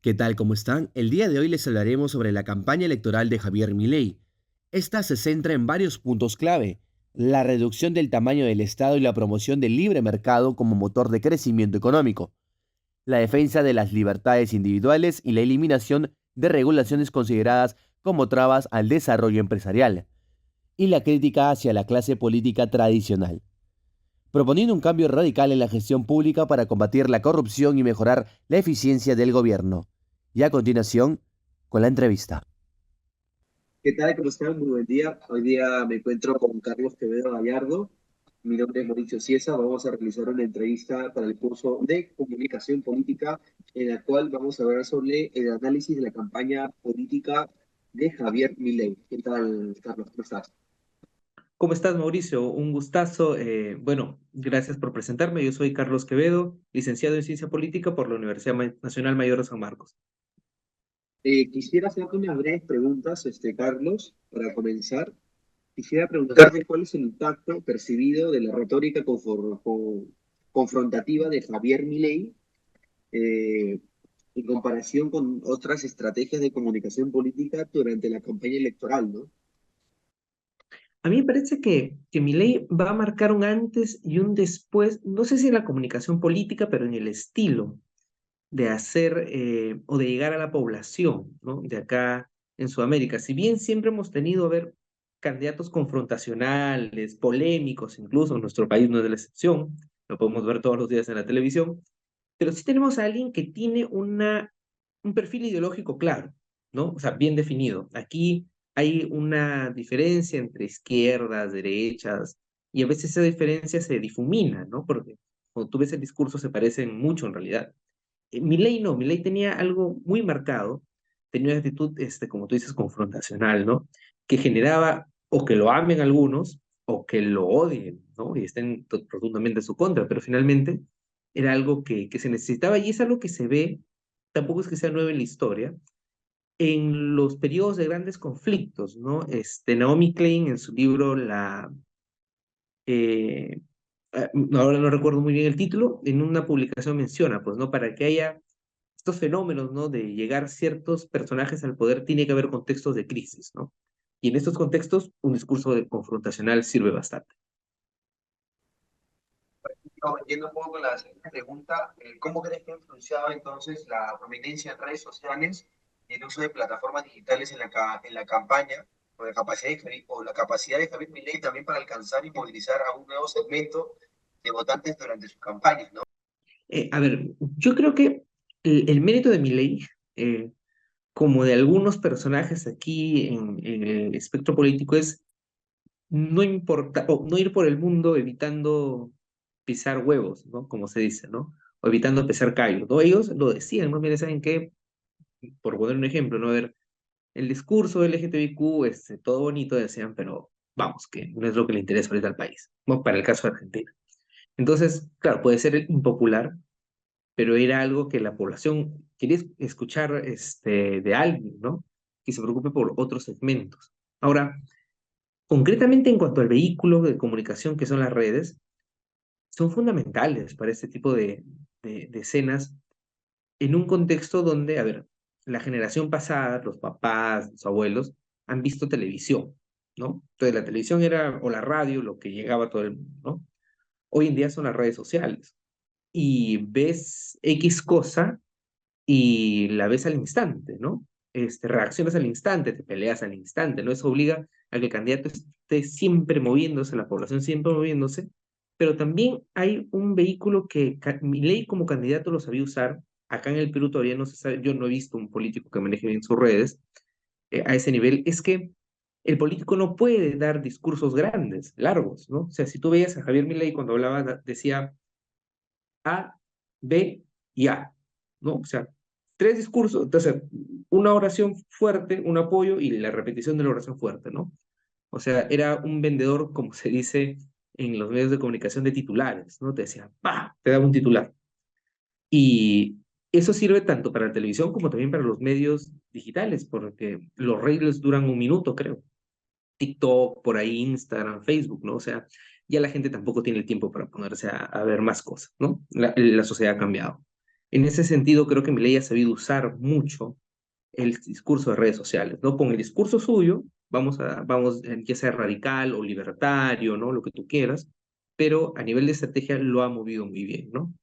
¿Qué tal? ¿Cómo están? El día de hoy les hablaremos sobre la campaña electoral de Javier Milei. Esta se centra en varios puntos clave: la reducción del tamaño del Estado y la promoción del libre mercado como motor de crecimiento económico, la defensa de las libertades individuales y la eliminación de regulaciones consideradas como trabas al desarrollo empresarial, y la crítica hacia la clase política tradicional, proponiendo un cambio radical en la gestión pública para combatir la corrupción y mejorar la eficiencia del gobierno. Y a continuación, con la entrevista. ¿Qué tal? ¿Cómo están? Muy buen día. Hoy día me encuentro con Carlos Quevedo Gallardo. Mi nombre es Mauricio Ciesa. Vamos a realizar una entrevista para el curso de Comunicación Política, en la cual vamos a hablar sobre el análisis de la campaña política de Javier Milei. ¿Qué tal, Carlos? ¿Cómo estás? ¿Cómo estás, Mauricio? Un gustazo. Bueno, gracias por presentarme. Yo soy Carlos Quevedo, licenciado en Ciencia Política por la Universidad Nacional Mayor de San Marcos. Quisiera hacerte unas breves preguntas, Carlos, para comenzar. Quisiera preguntarte cuál es el impacto percibido de la retórica confrontativa de Javier Milei eh, en comparación con otras estrategias de comunicación política durante la campaña electoral, ¿no? A mí me parece que Milei va a marcar un antes y un después, no sé si en la comunicación política, pero en el estilo de hacer o de llegar a la población, ¿no? De acá en Sudamérica. Si bien siempre hemos tenido, a ver, candidatos confrontacionales, polémicos, incluso en nuestro país no es de la excepción, lo podemos ver todos los días en la televisión, pero sí tenemos a alguien que tiene un perfil ideológico claro, ¿no? O sea, bien definido. Aquí hay una diferencia entre izquierdas, derechas, y a veces esa diferencia se difumina, ¿no? Porque cuando tú ves el discurso se parecen mucho en realidad. Milei no, Milei tenía algo muy marcado, tenía una actitud, como tú dices, confrontacional, ¿no? Que generaba o que lo amen algunos o que lo odien, ¿no? Y estén rotundamente en su contra, pero finalmente era algo que se necesitaba y es algo que se ve, tampoco es que sea nuevo en la historia, en los periodos de grandes conflictos, ¿no? Naomi Klein en su libro eh, ahora no recuerdo muy bien el título, en una publicación menciona, pues, ¿no? Para que haya estos fenómenos, ¿no? De llegar ciertos personajes al poder, tiene que haber contextos de crisis, ¿no? Y en estos contextos, un discurso confrontacional sirve bastante. No, yendo un poco con la siguiente pregunta, ¿cómo crees que ha influenciado entonces la prominencia en redes sociales y el uso de plataformas digitales en en la campaña o la capacidad de Javier Milei también para alcanzar y movilizar a un nuevo segmento de votantes durante sus campañas, ¿no? A ver, yo creo que el mérito de Milei, eh, como de algunos personajes aquí en el espectro político, es no importa, o no ir por el mundo evitando pisar huevos, ¿no? Como se dice, ¿no? O evitando pisar callos, ¿no? Ellos lo decían, ¿no? Mire, ¿saben qué? Por poner un ejemplo, ¿no? A ver, el discurso LGTBIQ, todo bonito, decían, pero vamos, que no es lo que le interesa ahorita al país, ¿no? Para el caso de Argentina. Entonces, claro, puede ser impopular, pero era algo que la población quería escuchar de alguien, ¿no? Que se preocupe por otros segmentos. Ahora, concretamente en cuanto al vehículo de comunicación que son las redes, son fundamentales para este tipo de escenas en un contexto donde, a ver, la generación pasada, los papás, los abuelos, han visto televisión, ¿no? Entonces la televisión era, o la radio, lo que llegaba a todo el mundo, ¿no? Hoy en día son las redes sociales. Y ves X cosa y la ves al instante, ¿no? Reaccionas al instante, te peleas al instante, ¿no? Eso obliga a que el candidato esté siempre moviéndose, la población siempre moviéndose, pero también hay un vehículo que Milei como candidato lo sabía usar. Acá en el Perú todavía no se sabe, yo no he visto un político que maneje bien sus redes a ese nivel, es que el político no puede dar discursos grandes, largos, ¿no? O sea, si tú veías a Javier Milei cuando hablaba, decía A, B y A, ¿no? O sea, tres discursos, entonces, una oración fuerte, un apoyo y la repetición de la oración fuerte, ¿no? O sea, era un vendedor, como se dice en los medios de comunicación, de titulares, ¿no? Te decía, ¡pa! Te daba un titular. Y eso sirve tanto para la televisión como también para los medios digitales, porque los reels duran un minuto, creo. TikTok, por ahí Instagram, Facebook, ¿no? O sea, ya la gente tampoco tiene el tiempo para ponerse a ver más cosas, ¿no? La sociedad ha cambiado. En ese sentido, creo que Milei ha sabido usar mucho el discurso de redes sociales, ¿no? Con el discurso suyo, ya sea radical o libertario, ¿no? Lo que tú quieras, pero a nivel de estrategia lo ha movido muy bien, ¿no?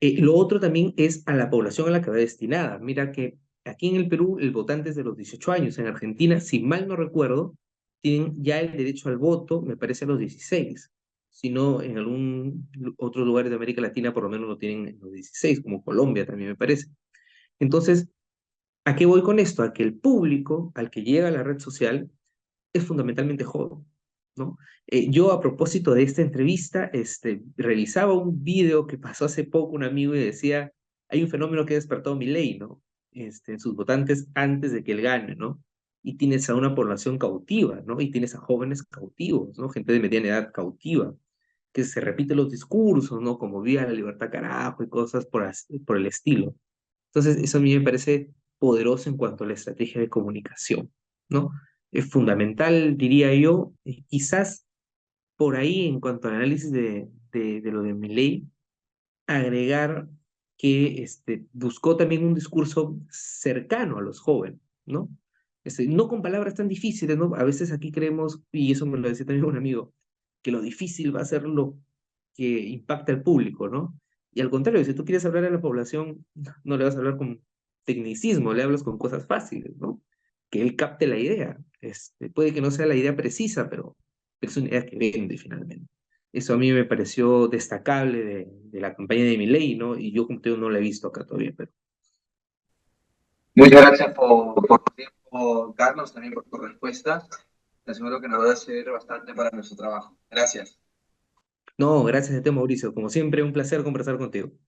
Lo otro también es a la población a la que va destinada. Mira que aquí en el Perú el votante es de los 18 años, en Argentina, si mal no recuerdo, tienen ya el derecho al voto, me parece a los 16. Si no, en algún otro lugar de América Latina por lo menos lo tienen en los 16, como Colombia también me parece. Entonces, ¿a qué voy con esto? A que el público al que llega a la red social es fundamentalmente joven, ¿no? Yo a propósito de esta entrevista, revisaba un video que pasó hace poco un amigo y decía, hay un fenómeno que ha despertado Milei, ¿no? En sus votantes antes de que él gane, ¿no? Y tienes a una población cautiva, ¿no? Y tienes a jóvenes cautivos, ¿no? Gente de mediana edad cautiva, que se repiten los discursos, ¿no? Como viva la libertad carajo y cosas por el estilo. Entonces, eso a mí me parece poderoso en cuanto a la estrategia de comunicación, ¿no? Es fundamental, diría yo, quizás por ahí en cuanto al análisis de lo de Milei, agregar que buscó también un discurso cercano a los jóvenes, ¿no? No con palabras tan difíciles, ¿no? A veces aquí creemos, y eso me lo decía también un amigo, que lo difícil va a ser lo que impacta al público, ¿no? Y al contrario, si tú quieres hablar a la población, no le vas a hablar con tecnicismo, le hablas con cosas fáciles, ¿no? Que él capte la idea. Puede que no sea la idea precisa, pero es una idea que vende finalmente. Eso a mí me pareció destacable de la campaña de Milei, ¿no? Y yo como te digo, no la he visto acá todavía, pero Muchas gracias por tu tiempo, Carlos, también por tu respuesta. Te aseguro que nos va a servir bastante para nuestro trabajo. Gracias. no, gracias a ti, Mauricio. Como siempre, un placer conversar contigo.